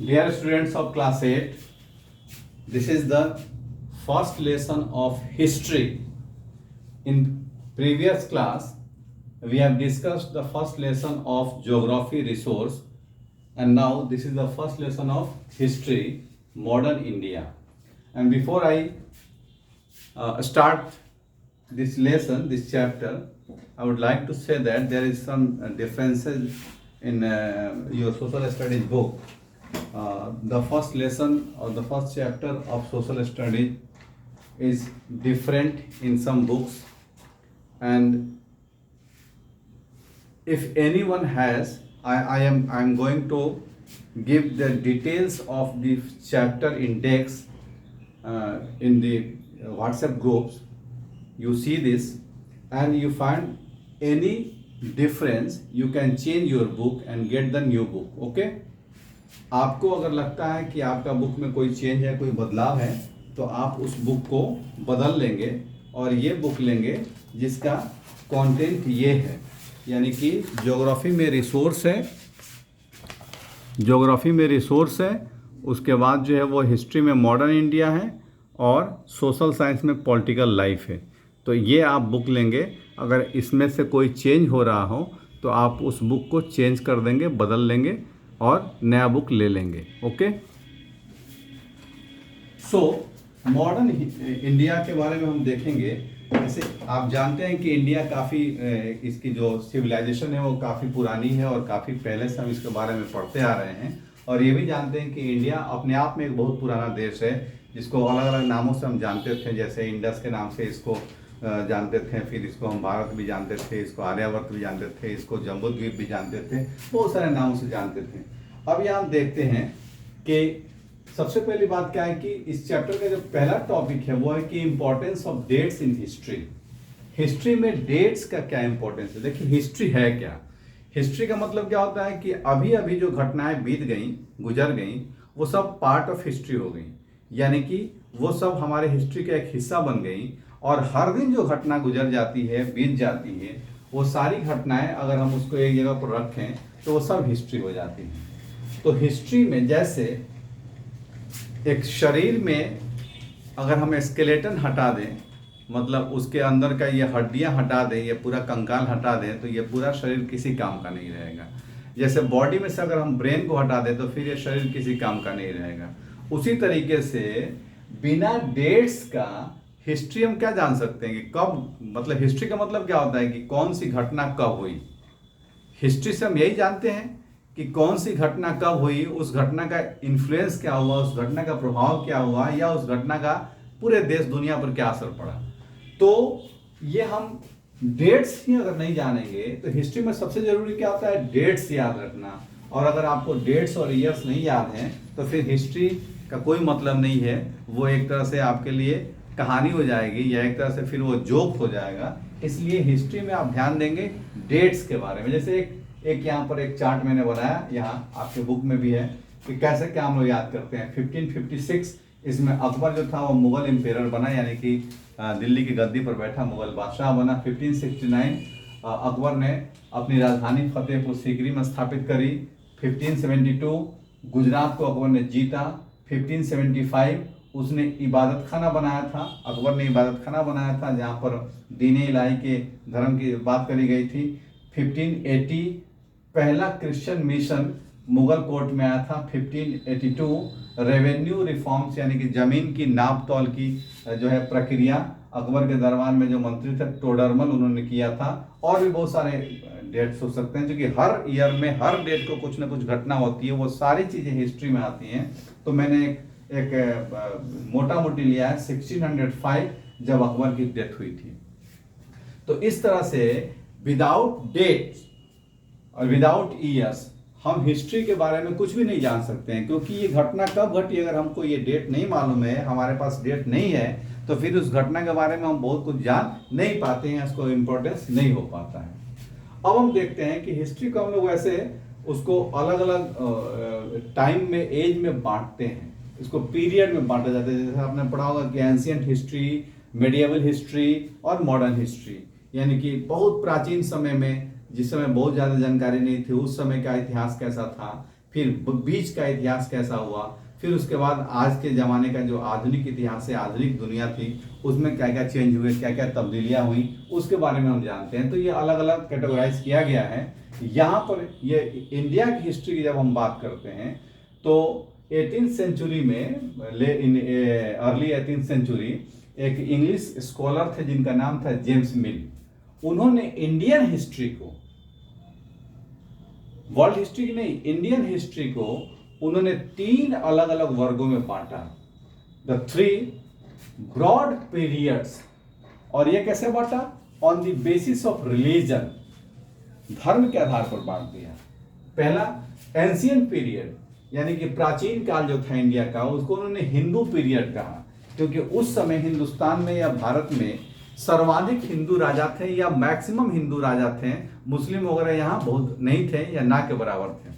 Dear students of class 8, this is the first lesson of history. In previous class, we have discussed the first lesson of geography resource, and now this is the first lesson of history, modern India. And before I start this lesson, this chapter, I would like to say that there is some differences in your social studies book. The first lesson or the first chapter of social studies is different in some books, and if anyone has, I'm going to give the details of the chapter index in the WhatsApp groups. You see this and you find any difference, you can change your book and get the new book. Okay, आपको अगर लगता है कि आपका book में कोई change है, कोई बदलाव है, तो आप उस बुक को बदल लेंगे और ये बुक लेंगे जिसका कंटेंट ये है, यानी कि ज्योग्राफी में रिसोर्स है, ज्योग्राफी में रिसोर्स है, उसके बाद जो है वो हिस्ट्री में मॉडर्न इंडिया है और सोशल साइंस में पॉलिटिकल लाइफ है। तो ये आप बुक लेंगे। अगर इसमें से कोई चेंज हो रहा हो तो आप उस बुक को चेंज कर देंगे, बदल लेंगे और नया बुक ले लेंगे। ओके, सो मॉडर्न इंडिया के बारे में हम देखेंगे। जैसे आप जानते हैं कि इंडिया काफ़ी इसकी जो सिविलाइजेशन है वो काफ़ी पुरानी है और काफ़ी पहले से हम इसके बारे में पढ़ते आ रहे हैं, और ये भी जानते हैं कि इंडिया अपने आप में एक बहुत पुराना देश है जिसको अलग अलग नामों से हम जानते थे। जैसे इंडस के नाम से इसको जानते थे, फिर इसको हम भारत भी जानते थे, इसको आर्यावर्त भी जानते थे, इसको जम्बूद्वीप भी जानते थे, बहुत सारे नामों से जानते थे। अब यहाँ हम देखते हैं कि सबसे पहली बात क्या है कि इस चैप्टर का जो पहला टॉपिक है वो है कि importance of dates in history. History में डेट्स का क्या इंपॉर्टेंस है। देखिए, हिस्ट्री है क्या? हिस्ट्री का मतलब क्या होता है कि अभी अभी जो घटनाएं बीत गई, गुजर गई, वो सब पार्ट ऑफ हिस्ट्री हो गई, यानी कि वो सब हमारे हिस्ट्री का एक हिस्सा बन गई। और हर दिन जो घटना गुजर जाती है, बीत जाती है, वो सारी घटनाएं अगर हम उसको एक जगह पर रखें तो वो सब हिस्ट्री हो जाती हैं। तो हिस्ट्री में जैसे एक शरीर में अगर हम स्केलेटन हटा दें, मतलब उसके अंदर का ये हड्डियां हटा दें, ये पूरा कंकाल हटा दें, तो ये पूरा शरीर किसी काम का नहीं रहेगा। जैसे बॉडी में से अगर हम ब्रेन को हटा दें तो फिर ये शरीर किसी काम का नहीं रहेगा। उसी तरीके से बिना डेट्स का हिस्ट्री हम क्या जान सकते हैं कि कब, मतलब हिस्ट्री का मतलब क्या होता है कि कौन सी घटना कब हुई। हिस्ट्री से हम यही जानते हैं कि कौन सी घटना कब हुई, उस घटना का इन्फ्लुएंस क्या हुआ, उस घटना का प्रभाव क्या हुआ, या उस घटना का पूरे देश दुनिया पर क्या असर पड़ा। तो ये हम डेट्स ही अगर नहीं जानेंगे तो हिस्ट्री में सबसे जरूरी क्या होता है, डेट्स याद रखना। और अगर आपको डेट्स और ईयर्स नहीं याद हैं तो फिर हिस्ट्री का कोई मतलब नहीं है। वो एक तरह से आपके लिए कहानी हो जाएगी, या एक तरह से फिर वो जोक हो जाएगा। इसलिए हिस्ट्री में आप ध्यान देंगे डेट्स के बारे में। जैसे एक यहाँ पर एक चार्ट मैंने बनाया, यहाँ आपके बुक में भी है कि कैसे क्या हम लोग याद करते हैं। 1556 इसमें अकबर जो था वो मुगल एम्पेरर बना, यानी कि दिल्ली की गद्दी पर बैठा मुगल बादशाह बना। 1569 अकबर ने अपनी राजधानी फतेहपुर सीकरी में स्थापित करी। 1572 गुजरात को अकबर ने जीता। 1575 उसने इबादत खाना बनाया था, अकबर ने इबादत खाना बनाया था जहाँ पर दीन इलाही के धर्म की बात करी गई थी। 1580 पहला क्रिश्चियन मिशन मुगल कोर्ट में आया था। 1582 रेवेन्यू रिफॉर्म्स, यानी कि जमीन की नाप तौल की जो है प्रक्रिया अकबर के दरबार में जो मंत्री थे टोडरमल, उन्होंने किया था। और भी बहुत सारे डेट्स हो सकते हैं, क्योंकि हर ईयर में हर डेट को कुछ ना कुछ घटना होती है, वो सारी चीजें हिस्ट्री में आती हैं। तो मैंने एक मोटा मोटी लिया है 1605 जब अकबर की डेथ हुई थी। तो इस तरह से विदाउट डेट्स और विदाउट ईयर्स हम हिस्ट्री के बारे में कुछ भी नहीं जान सकते हैं, क्योंकि ये घटना कब घटी अगर हमको ये डेट नहीं मालूम है, हमारे पास डेट नहीं है, तो फिर उस घटना के बारे में हम बहुत कुछ जान नहीं पाते हैं, उसको इम्पोर्टेंस नहीं हो पाता है। अब हम देखते हैं कि हिस्ट्री को हम लोग ऐसे उसको अलग अलग टाइम में, एज में बांटते हैं, इसको पीरियड में बांटा जाता है। जैसे आपने पढ़ा होगा कि एंशिएंट हिस्ट्री, मेडिएवल हिस्ट्री और मॉडर्न हिस्ट्री, यानी कि बहुत प्राचीन समय में, जिस समय बहुत ज़्यादा जानकारी नहीं थी, उस समय का इतिहास कैसा था, फिर बीच का इतिहास कैसा हुआ, फिर उसके बाद आज के ज़माने का जो आधुनिक इतिहास है, आधुनिक दुनिया थी, उसमें क्या क्या चेंज हुए, क्या क्या तब्दीलियाँ हुई, उसके बारे में हम जानते हैं। तो ये अलग अलग कैटेगराइज किया गया है। यहाँ पर ये इंडिया की हिस्ट्री की जब हम बात करते हैं तो 18th सेंचुरी में, अर्ली 18th सेंचुरी, एक इंग्लिश स्कॉलर थे जिनका नाम था जेम्स मिल। उन्होंने इंडियन हिस्ट्री को, वर्ल्ड हिस्ट्री की नहीं, इंडियन हिस्ट्री को उन्होंने 3 अलग अलग वर्गों में बांटा, द 3 ब्रॉड पीरियड्स। और ये कैसे बांटा? On the basis of religion, धर्म के आधार पर बांट दिया। पहला एंशियंट पीरियड, यानी कि प्राचीन काल जो था इंडिया का, उसको उन्होंने हिंदू पीरियड कहा, क्योंकि उस समय हिंदुस्तान में या भारत में सर्वाधिक हिंदू राजा थे या मैक्सिमम हिंदू राजा थे। मुस्लिम वगैरह यहाँ बहुत नहीं थे या ना के बराबर थे।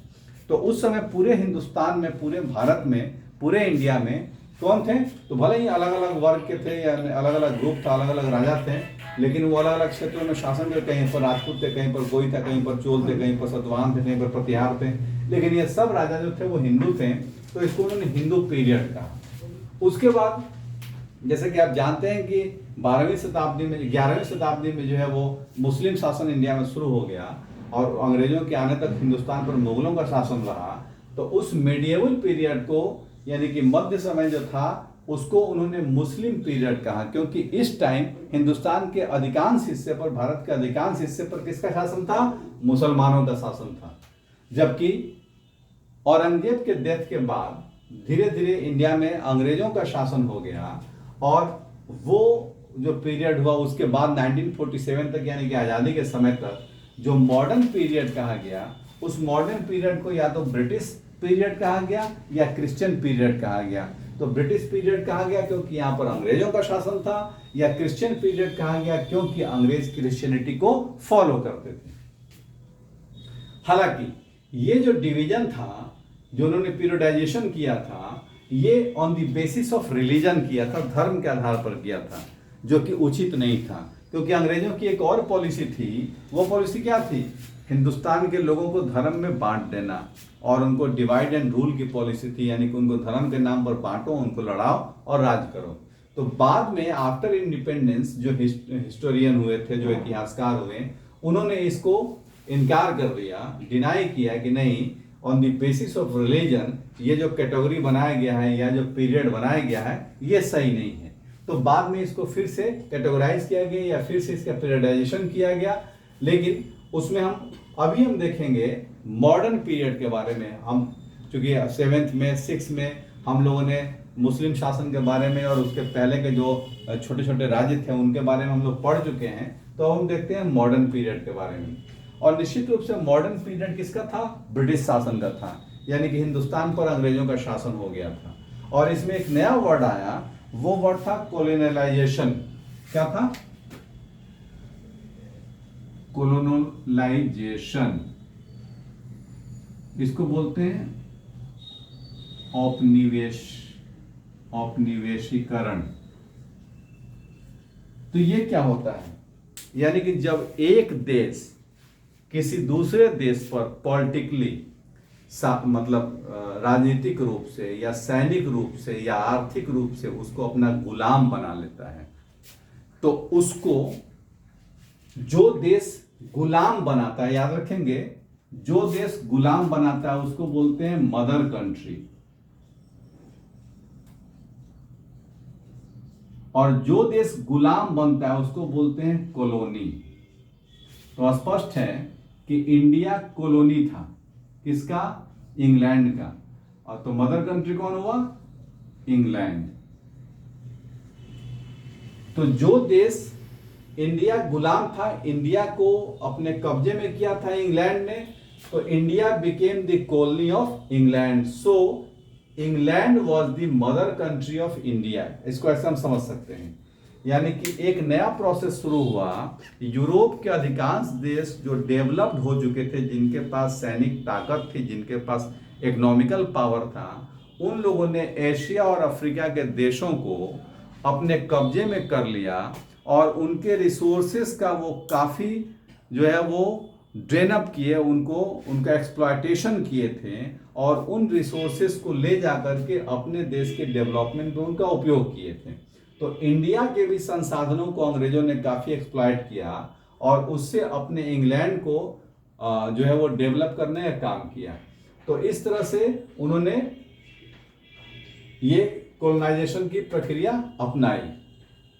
तो उस समय पूरे हिंदुस्तान में, पूरे भारत में, पूरे इंडिया में कौन थे? तो भले ही अलग अलग वर्ग के थे या अलग अलग ग्रुप था, अलग अलग राजा थे, लेकिन वो अलग अलग क्षेत्रों में शासन थे। कहीं पर राजपूत थे, कहीं पर कोई था, कहीं पर चोल थे, कहीं पर सतवाहन थे, कहीं पर प्रतिहार थे, लेकिन ये सब राजा जो थे वो हिंदू थे। तो इसको उन्होंने हिंदू पीरियड कहा। उसके बाद जैसे कि आप जानते हैं कि 12वीं शताब्दी में, 11वीं शताब्दी में जो है वो मुस्लिम शासन इंडिया में शुरू हो गया और अंग्रेजों के आने तक हिंदुस्तान पर मुगलों का शासन रहा। तो उस मेडिएवल पीरियड को, यानी कि मध्य समय जो था, उसको उन्होंने मुस्लिम पीरियड कहा, क्योंकि इस टाइम हिंदुस्तान के अधिकांश हिस्से पर, भारत के अधिकांश हिस्से पर किसका शासन था? मुसलमानों का शासन था। जबकि औरंगजेब के डेथ के बाद धीरे धीरे इंडिया में अंग्रेजों का शासन हो गया और वो जो पीरियड हुआ उसके बाद 1947 तक, यानी कि आज़ादी के समय तक जो मॉडर्न पीरियड कहा गया, उस मॉडर्न पीरियड को या तो ब्रिटिश पीरियड कहा गया या क्रिश्चियन पीरियड कहा गया। तो ब्रिटिश पीरियड कहा गया क्योंकि यहाँ पर अंग्रेजों का शासन था, या क्रिश्चियन पीरियड कहा गया क्योंकि अंग्रेज क्रिश्चियनिटी को फॉलो करते थे। हालांकि ये जो डिवीजन था, जो उन्होंने पीरियडाइजेशन किया था, ये on the basis of religion किया था, धर्म के आधार पर किया था, जो कि उचित नहीं था। क्योंकि अंग्रेजों की एक और पॉलिसी थी। वो पॉलिसी क्या थी? हिंदुस्तान के लोगों को धर्म में बांट देना, और उनको डिवाइड एंड रूल की पॉलिसी थी, यानी कि उनको धर्म के नाम पर बांटो, उनको लड़ाओ और राज करो। तो बाद में आफ्टर इंडिपेंडेंस जो हिस्टोरियन हुए थे, जो इतिहासकार हुए, उन्होंने इसको इनकार कर दिया, डिनाई किया कि नहीं, on the basis of religion ये जो कैटेगरी बनाया गया है या जो पीरियड बनाया गया है ये सही नहीं है। तो बाद में इसको फिर से कैटेगराइज किया गया या फिर से इसका पीरियडाइजेशन किया गया। लेकिन उसमें हम देखेंगे मॉडर्न पीरियड के बारे में। हम चूंकि 7th में 6th में हम लोगों ने मुस्लिम शासन के बारे में और उसके पहले के जो छोटे छोटे राज्य थे उनके बारे में हम लोग पढ़ चुके हैं। तो हम देखते हैं मॉडर्न पीरियड के बारे में। और निश्चित रूप से मॉडर्न पीरियड किसका था? ब्रिटिश शासन का था, यानी कि हिंदुस्तान पर अंग्रेजों का शासन हो गया था। और इसमें एक नया वर्ड आया, वो वर्ड था कोलोनलाइजेशन। क्या था? कोलोनलाइजेशन। इसको बोलते हैं औपनिवेशीकरण। तो ये क्या होता है? यानी कि जब एक देश किसी दूसरे देश पर पॉलिटिकली, मतलब राजनीतिक रूप से या सैनिक रूप से या आर्थिक रूप से उसको अपना गुलाम बना लेता है, तो उसको जो देश गुलाम बनाता है, याद रखेंगे, जो देश गुलाम बनाता है उसको बोलते हैं मदर कंट्री, और जो देश गुलाम बनता है उसको बोलते हैं कॉलोनी। तो स्पष्ट है कि इंडिया कॉलोनी था, किसका? इंग्लैंड का। और तो मदर कंट्री कौन हुआ? इंग्लैंड। तो जो देश इंडिया गुलाम था, इंडिया को अपने कब्जे में किया था इंग्लैंड ने, तो India became the colony of England. So England was the mother country of India. इसको ऐसे हम समझ सकते हैं। यानी कि एक नया प्रोसेस शुरू हुआ। यूरोप के अधिकांश देश जो डेवलप्ड हो चुके थे, जिनके पास सैनिक ताकत थी, जिनके पास इकोनॉमिकल पावर था, उन लोगों ने एशिया और अफ्रीका के देशों को अपने कब्जे में कर लिया और उनके रिसोर्सेस का वो काफ़ी जो है वो ड्रेन अप किए, उनको उनका एक्सप्लॉयटेशन किए थे और उन रिसोर्सेस को ले जाकर के अपने देश के डेवलपमेंट में उनका उपयोग किए थे। तो इंडिया के भी संसाधनों को अंग्रेजों ने काफ़ी एक्सप्लॉयट किया और उससे अपने इंग्लैंड को जो है वो डेवलप करने का काम किया। तो इस तरह से उन्होंने ये कॉलोनाइजेशन की प्रक्रिया अपनाई।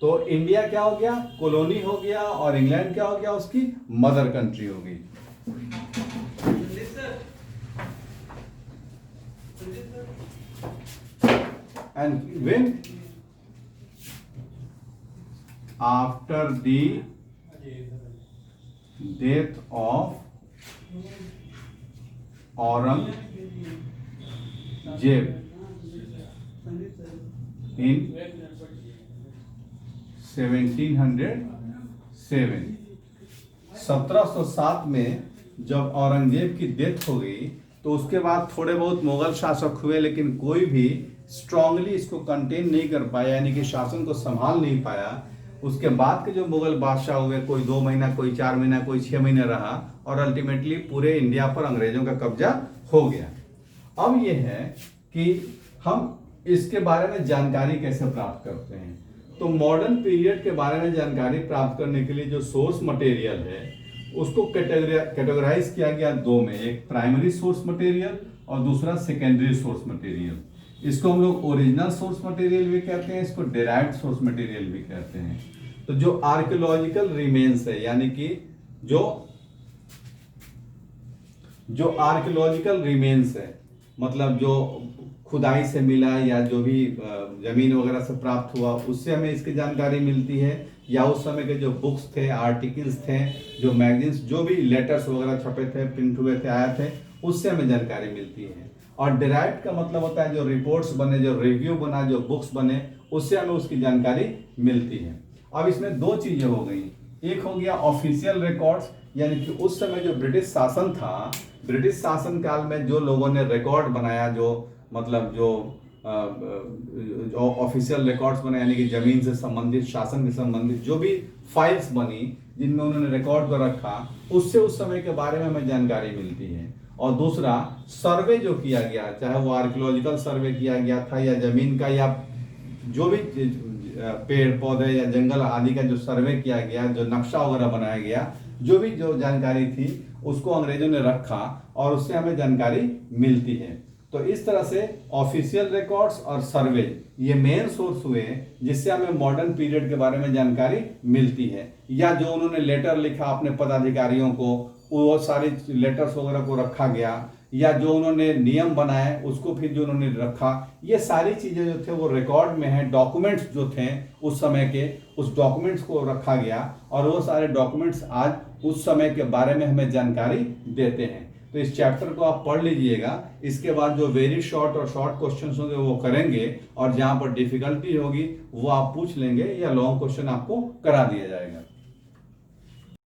तो इंडिया क्या हो गया, कॉलोनी हो गया, और इंग्लैंड क्या हो गया, उसकी मदर कंट्री हो गई। And when after the death of Aurangzeb in 1707 में जब औरंगजेब की डेथ हो गई तो उसके बाद थोड़े बहुत मुगल शासक हुए, लेकिन कोई भी स्ट्रांगली इसको कंटेन नहीं कर पाया, यानी कि शासन को संभाल नहीं पाया। उसके बाद के जो मुगल बादशाह हुए, कोई 2 महीना, कोई 4 महीना, कोई 6 महीने रहा, और अल्टीमेटली पूरे इंडिया पर अंग्रेजों का कब्जा हो गया। अब यह है कि हम इसके बारे में जानकारी कैसे प्राप्त करते हैं। तो मॉडर्न पीरियड के बारे में जानकारी प्राप्त करने के लिए जो सोर्स मटेरियल है उसको कैटेगराइज किया गया 2 में, एक प्राइमरी सोर्स मटेरियल और दूसरा सेकेंडरी सोर्स मटेरियल। इसको हम लोग ओरिजिनल सोर्स मटेरियल भी कहते हैं, इसको डेराइव्ड सोर्स मटेरियल भी कहते हैं। तो जो आर्कियोलॉजिकल रिमेन्स है, यानी कि जो आर्कियोलॉजिकल रिमेन्स है, मतलब जो खुदाई से मिला या जो भी जमीन वगैरह से प्राप्त हुआ, उससे हमें इसकी जानकारी मिलती है, या उस समय के जो बुक्स थे, आर्टिकल्स थे, जो मैगजीन्स, जो भी लेटर्स वगैरह छपे थे, प्रिंट हुए थे, आए थे, उससे हमें जानकारी मिलती है। और डिराइव्ड का मतलब होता है जो रिपोर्ट्स बने, जो रिव्यू बना, जो बुक्स बने, उससे हमें उसकी जानकारी मिलती है। अब इसमें 2 चीजें हो गई। एक हो गया ऑफिशियल रिकॉर्ड्स, यानी कि उस समय जो ब्रिटिश शासन था, ब्रिटिश शासन काल में जो लोगों ने रिकॉर्ड बनाया, जो मतलब जो ऑफिशियल रिकॉर्ड्स बने, यानी कि जमीन से संबंधित, शासन से संबंधित जो भी फाइल्स बनी, जिनमें उन्होंने रिकॉर्ड कर रखा, उससे उस समय के बारे में हमें जानकारी मिलती है। और दूसरा सर्वे जो किया गया, चाहे वो आर्कियोलॉजिकल सर्वे किया गया था या जमीन का या जो भी पेड़ पौधे या जंगल आदि का जो सर्वे किया गया, जो नक्शा वगैरह बनाया गया, जो जानकारी थी उसको अंग्रेजों ने रखा और उससे हमें जानकारी मिलती है। तो इस तरह से ऑफिशियल रिकॉर्ड्स और सर्वे ये मेन सोर्स हुए जिससे हमें मॉडर्न पीरियड के बारे में जानकारी मिलती है। या जो उन्होंने लेटर लिखा अपने पदाधिकारियों को, वो सारी लेटर्स वगैरह को रखा गया, या जो उन्होंने नियम बनाए उसको फिर जो उन्होंने रखा, ये सारी चीजें जो थे वो रिकॉर्ड में है। डॉक्यूमेंट्स जो थे उस समय के, उस डॉक्यूमेंट्स को रखा गया और वो सारे डॉक्यूमेंट्स आज उस समय के बारे में हमें जानकारी देते हैं। तो इस चैप्टर को आप पढ़ लीजिएगा। इसके बाद जो वेरी शॉर्ट और शॉर्ट क्वेश्चंस होंगे वो करेंगे, और जहां पर डिफिकल्टी होगी वो आप पूछ लेंगे या लॉन्ग क्वेश्चन आपको करा दिया जाएगा।